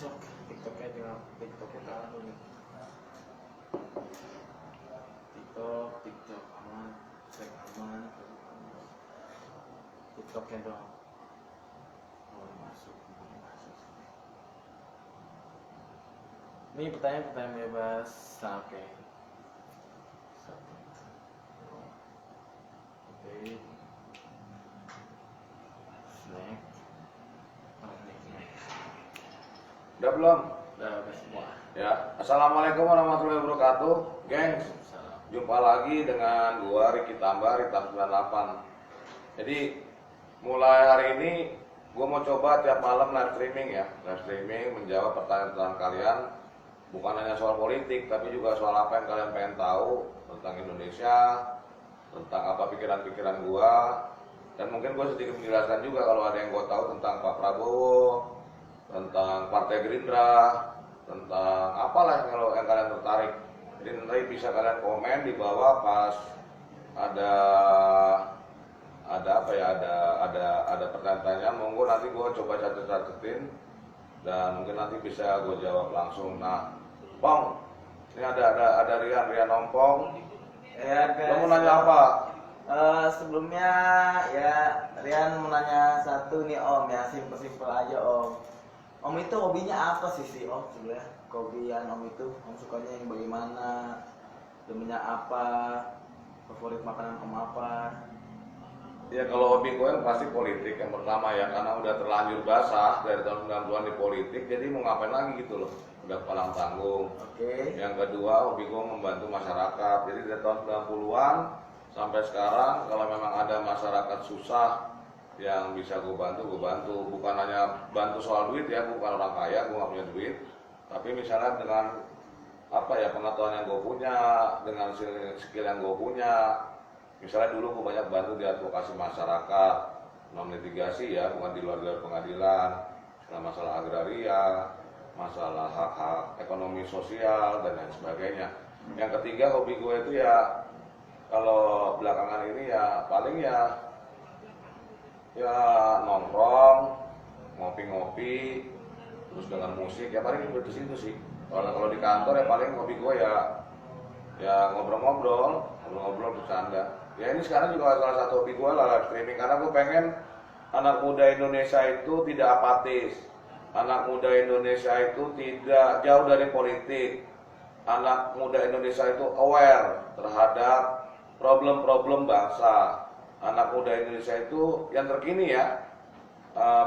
TikToknya dengan TikTok kita nih. TikTok aman, cek aman, TikToknya dong. Oh, masuk. Ini pertanyaan bebas. Oke. Snack. Udah belum? Udah semua. Ya. Assalamualaikum warahmatullahi wabarakatuh, gengs. Jumpa lagi dengan gua Riki Tambah, Rita 98. Jadi mulai hari ini gua mau coba tiap malam live streaming ya. Live streaming menjawab pertanyaan kalian. Bukan hanya soal politik, tapi juga soal apa yang kalian pengen tahu tentang Indonesia, tentang apa pikiran-pikiran gua. Dan mungkin gua sedikit menjelaskan juga kalau ada yang gua tahu tentang Pak Prabowo, tentang Partai Gerindra, tentang apalah yang kalian tertarik. Jadi nanti bisa kalian komen di bawah pas ada pertanyaan, monggo nanti gue coba catetin dan mungkin nanti bisa gue jawab langsung. Nah, Pong, ini ada Rian Ompong. Ya, guys. Kamu nanya apa? Sebelumnya ya Rian mau nanya satu nih Om, ya simpel aja Om. Om itu hobinya apa sih Om sebenarnya? Hobian Om itu, Om sukanya yang bagaimana? Demennya apa? Favorit makanan Om apa? Ya kalau hobi gue yang pasti politik yang pertama ya, karena udah terlanjur basah dari tahun 90-an di politik, jadi mau ngapain lagi gitu loh, udah palang tanggung. Oke. Yang kedua, hobi gue membantu masyarakat, jadi dari tahun 90-an sampai sekarang kalau memang ada masyarakat susah yang bisa gue bantu, bukan hanya bantu soal duit ya, bukan orang kaya, gue gak punya duit, tapi misalnya dengan apa ya, pengetahuan yang gue punya, dengan skill yang gue punya. Misalnya dulu gue banyak bantu di advokasi masyarakat, non litigasi ya, bukan di luar pengadilan, masalah agraria, masalah hak-hak ekonomi sosial dan lain sebagainya. Yang ketiga, hobi gue itu ya kalau belakangan ini ya paling ya nongkrong, ngopi-ngopi, terus dengan musik ya paling itu sih. Kalau di kantor ya paling hobi gue ya ngobrol-ngobrol bercanda. Ya ini sekarang juga salah satu hobi gue lah live streaming, karena gue pengen anak muda Indonesia itu tidak apatis, anak muda Indonesia itu tidak jauh dari politik, anak muda Indonesia itu aware terhadap problem-problem bangsa, anak muda Indonesia itu yang terkini ya,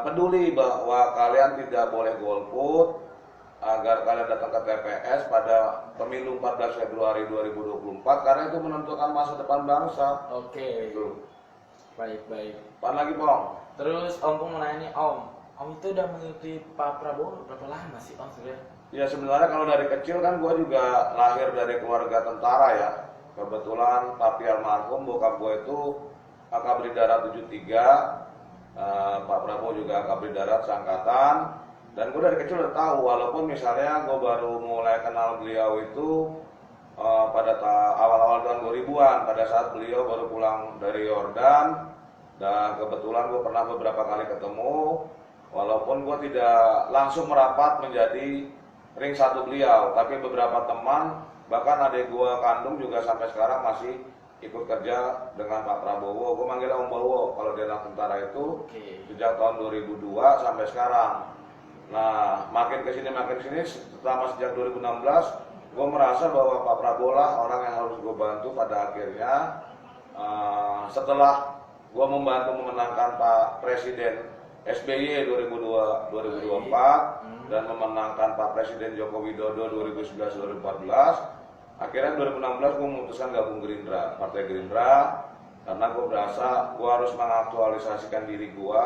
peduli bahwa kalian tidak boleh golput, agar kalian datang ke TPS pada pemilu 14 Februari 2024 karena itu menentukan masa depan bangsa. Oke. Gitu. Baik. Apaan lagi, Pong? Terus Om mau nanya nih Om itu udah mengikuti Pak Prabowo berapa lama sih Om sebenarnya? Ya sebenarnya kalau dari kecil kan gue juga lahir dari keluarga tentara ya. Kebetulan papi almarhum, bokap gue itu Akabri Darat 73, Pak Prabowo juga Akabri Darat seangkatan. Dan gue dari kecil udah tahu, walaupun misalnya gue baru mulai kenal beliau itu pada awal-awal tahun 2000-an, pada saat beliau baru pulang dari Yordan, dan kebetulan gue pernah beberapa kali ketemu, walaupun gue tidak langsung merapat menjadi ring satu beliau, tapi beberapa teman, bahkan adik gue kandung juga sampai sekarang masih ikut kerja dengan Pak Prabowo. Gue manggilnya Om Bowo kalau dia anak tentara itu. Sejak tahun 2002 sampai sekarang. Nah, makin kesini selama sejak 2016 gue merasa bahwa Pak Prabowo lah orang yang harus gue bantu. Pada akhirnya setelah gue membantu memenangkan Pak Presiden SBY 2024 dan memenangkan Pak Presiden Joko Widodo 2011-2014, akhirnya 2016 gue memutuskan gabung Gerindra, Partai Gerindra, karena gue berasa gue harus mengaktualisasikan diri gue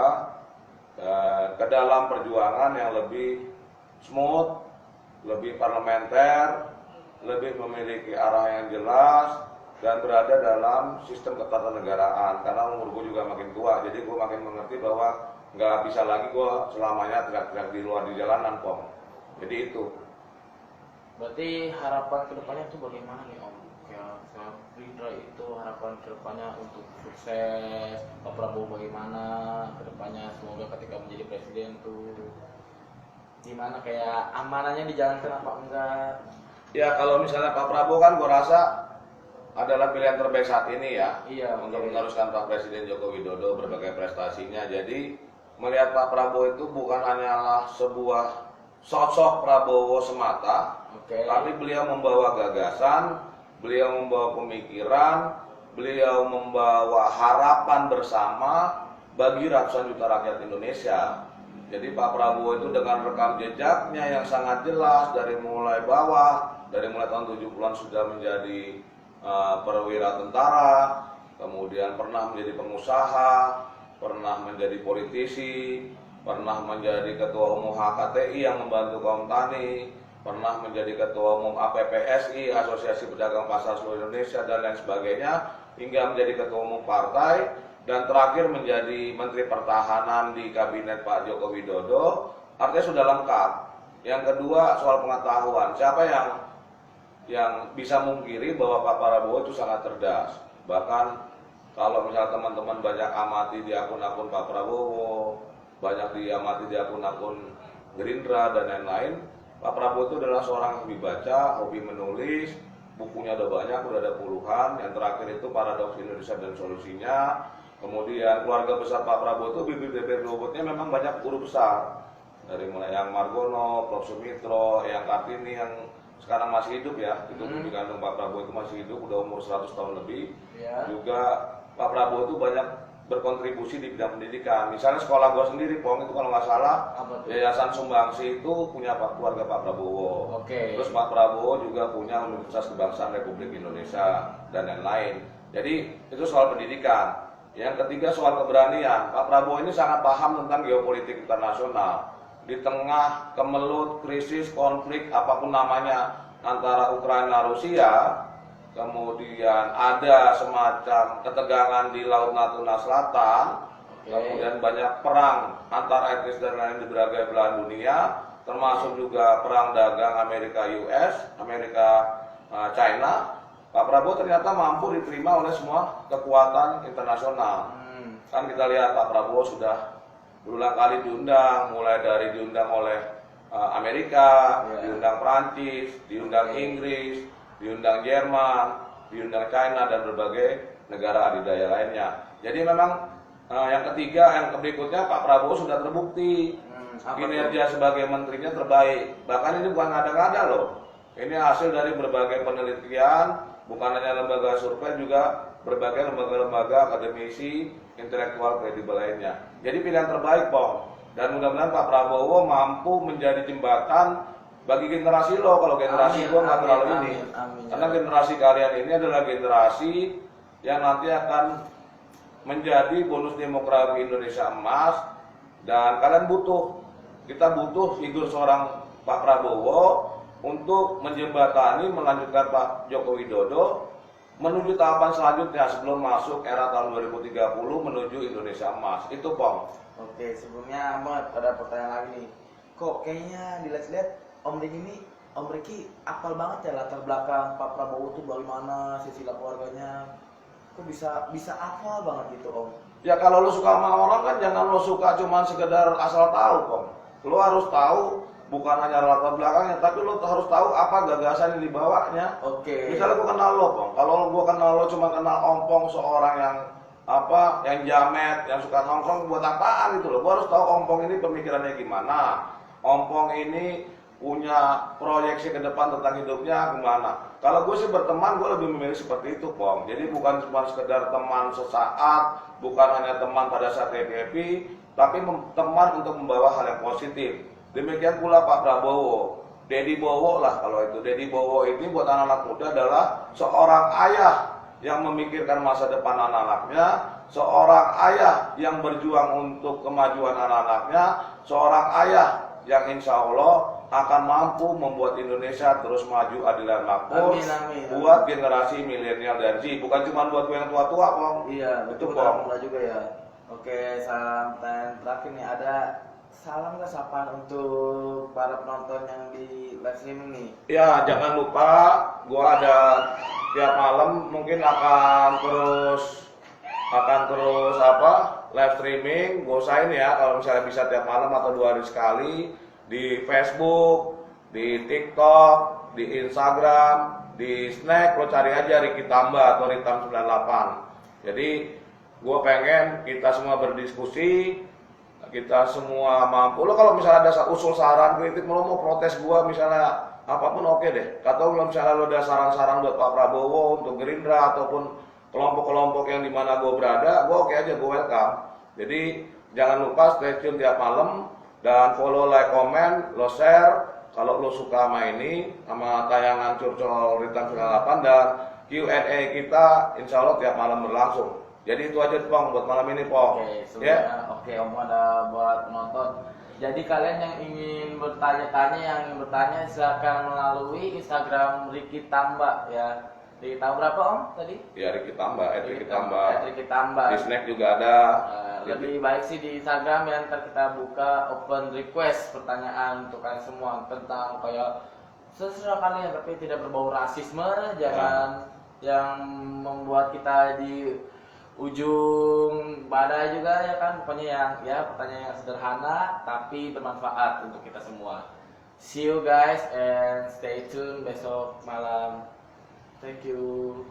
ke dalam perjuangan yang lebih smooth, lebih parlementer, lebih memiliki arah yang jelas, dan berada dalam sistem ketatanegaraan. Karena umur gue juga makin tua, jadi gue makin mengerti bahwa nggak bisa lagi gue selamanya teriak-teriak di luar di jalanan, Pom. Jadi itu. Berarti harapan kedepannya itu bagaimana nih Om? Ya, Gerindra itu harapan kedepannya untuk sukses, Pak Prabowo bagaimana kedepannya, semoga ketika menjadi presiden tuh. Gimana kayak amanannya dijalankan apa enggak? Ya kalau misalnya Pak Prabowo kan gue rasa adalah pilihan terbaik saat ini ya, Iya, untuk oke. meneruskan Pak Presiden Joko Widodo berbagai prestasinya. Jadi melihat Pak Prabowo itu bukan hanyalah sebuah sosok Prabowo semata, Oke. tapi beliau membawa gagasan, beliau membawa pemikiran, beliau membawa harapan bersama bagi ratusan juta rakyat Indonesia. Jadi Pak Prabowo itu dengan rekam jejaknya yang sangat jelas dari mulai bawah, dari mulai tahun 70-an sudah menjadi perwira tentara, kemudian pernah menjadi pengusaha, pernah menjadi politisi, pernah menjadi ketua umum HKTI yang membantu kaum tani, pernah menjadi ketua umum APPSI, Asosiasi Pedagang Pasar Seluruh Indonesia, dan lain sebagainya, hingga menjadi ketua umum partai, dan terakhir menjadi Menteri Pertahanan di Kabinet Pak Joko Widodo. Artinya sudah lengkap. Yang kedua soal pengetahuan, siapa yang bisa mungkiri bahwa Pak Prabowo itu sangat cerdas. Bahkan kalau misalnya teman-teman banyak amati di akun-akun Pak Prabowo, banyak diamati di akun-akun Gerindra dan lain-lain, Pak Prabowo itu adalah seorang yang hobi baca, hobi menulis, bukunya udah banyak, udah ada puluhan. Yang terakhir itu Paradoks Indonesia dan Solusinya. Kemudian keluarga besar Pak Prabowo itu bibit-bibit robotnya memang banyak guru besar. Dari mulai yang Margono, Prof. Sumitro, yang Kartini yang sekarang masih hidup ya, itu di kandung Pak Prabowo itu masih hidup, udah umur 100 tahun lebih. Ya. Juga Pak Prabowo itu banyak berkontribusi di bidang pendidikan. Misalnya sekolah gua sendiri, Pong, itu kalau nggak salah, Apa tuh? Yayasan Sumbangsi itu punya keluarga Pak Prabowo. Oke. Terus Pak Prabowo juga punya Universitas Kebangsaan Republik Indonesia dan lain-lain. Jadi itu soal pendidikan. Yang ketiga soal keberanian. Pak Prabowo ini sangat paham tentang geopolitik internasional. Di tengah kemelut, krisis, konflik, apapun namanya antara Ukraina Rusia, kemudian ada semacam ketegangan di Laut Natuna Selatan, kemudian banyak perang antar etnis dan lain di berbagai belahan dunia, termasuk juga perang dagang Amerika US, Amerika China. Pak Prabowo ternyata mampu diterima oleh semua kekuatan internasional. Kan kita lihat Pak Prabowo sudah berulang kali diundang, mulai dari diundang oleh Amerika, diundang Prancis, diundang Inggris, diundang Jerman, diundang China, dan berbagai negara adidaya lainnya. Jadi memang yang ketiga, yang berikutnya Pak Prabowo sudah terbukti kinerja sebagai menterinya terbaik. Bahkan ini bukan ngada-ngada loh. Ini hasil dari berbagai penelitian, bukan hanya lembaga survei, juga berbagai lembaga-lembaga akademisi, intelektual kredibel lainnya. Jadi pilihan terbaik, Pong. Dan mudah-mudahan Pak Prabowo mampu menjadi jembatan bagi generasi lo. Kalau generasi gua nggak terlalu ini. Karena generasi kalian ini adalah generasi yang nanti akan menjadi bonus demografi Indonesia emas. Dan kalian kita butuh figur seorang Pak Prabowo untuk menjembatani, melanjutkan Pak Joko Widodo menuju tahapan selanjutnya sebelum masuk era tahun 2030 menuju Indonesia emas. Itu, Pong. Oke, sebelumnya ada pertanyaan lagi nih. Kok kayaknya dilihat-lihat Om Riki apal banget ya latar belakang Pak Prabowo tuh bagaimana, silsilah keluarganya. Kok bisa hafal banget gitu, Om? Ya kalau lu suka sama orang kan jangan lu suka cuman sekedar asal tahu, Pong. Lu harus tahu bukan hanya latar belakangnya, tapi lu harus tahu apa gagasan yang dibawanya. Oke. Misalnya gua kenal lo, Pong. Kalau gua kenal lo cuma kenal ompong, seorang yang jamet, yang suka nongkrong, buat apaan gitu loh. Gua harus tahu ompong ini pemikirannya gimana. Ompong ini punya proyeksi ke depan tentang hidupnya gimana. Kalau gue sih berteman, gue lebih memilih seperti itu, Pong. Jadi bukan cuma sekedar teman sesaat, bukan hanya teman pada saat happy, tapi teman untuk membawa hal yang positif. Demikian pula Pak Prabowo, Dedi Bowo lah kalau itu. Dedi Bowo ini buat anak-anak muda adalah seorang ayah yang memikirkan masa depan anak-anaknya, seorang ayah yang berjuang untuk kemajuan anak-anaknya, seorang ayah yang insya Allah akan mampu membuat Indonesia terus maju adil dan makmur. Amin. Buat generasi milenial dan Z, bukan cuma buat gue yang tua-tua, Pong. Iya, itu betul, Pong. juga ya. Oke, salam terakhir nih, ada salam nggak sapaan untuk para penonton yang di live streaming nih? Ya, jangan lupa gua ada tiap malam mungkin akan terus live streaming. Gua usahain ya kalau misalnya bisa tiap malam atau 2 hari sekali. di Facebook, di TikTok, di Instagram, di Snack, lo cari aja Ricky Tamba atau Ritam 98. Jadi gue pengen kita semua berdiskusi, kita semua mampu. Lo kalau misalnya ada usul saran kritik, lo mau protes gue misalnya apapun oke deh. Atau kalau misalnya lo ada saran-saran buat Pak Prabowo untuk Gerindra ataupun kelompok-kelompok yang dimana gue berada, gue oke aja, gue welcome. Jadi jangan lupa stay tune tiap malam dan follow, like, comment, lo share. Kalau lo suka sama ini, sama tayangan Curcol Ritam 98 dan Q&A kita insya Allah tiap malam berlangsung. Jadi itu aja Pong buat malam ini Pong. Oke, sebenarnya oke Om ada buat penonton. Jadi kalian yang ingin bertanya silakan melalui Instagram Ricky Tamba ya. Di tahun berapa Om tadi? Ya Ricky Tamba, Ricky Tamba. Ricky Tamba. Di Snack juga ada. Lebih baik sih di Instagram ya, ntar kita buka open request pertanyaan untuk kalian semua tentang kayak sesuatu kalian tapi tidak berbau rasisme, jangan yang membuat kita di ujung badai juga ya kan, pokoknya yang ya pertanyaan yang sederhana tapi bermanfaat untuk kita semua. See you guys and stay tune besok malam. Thank you.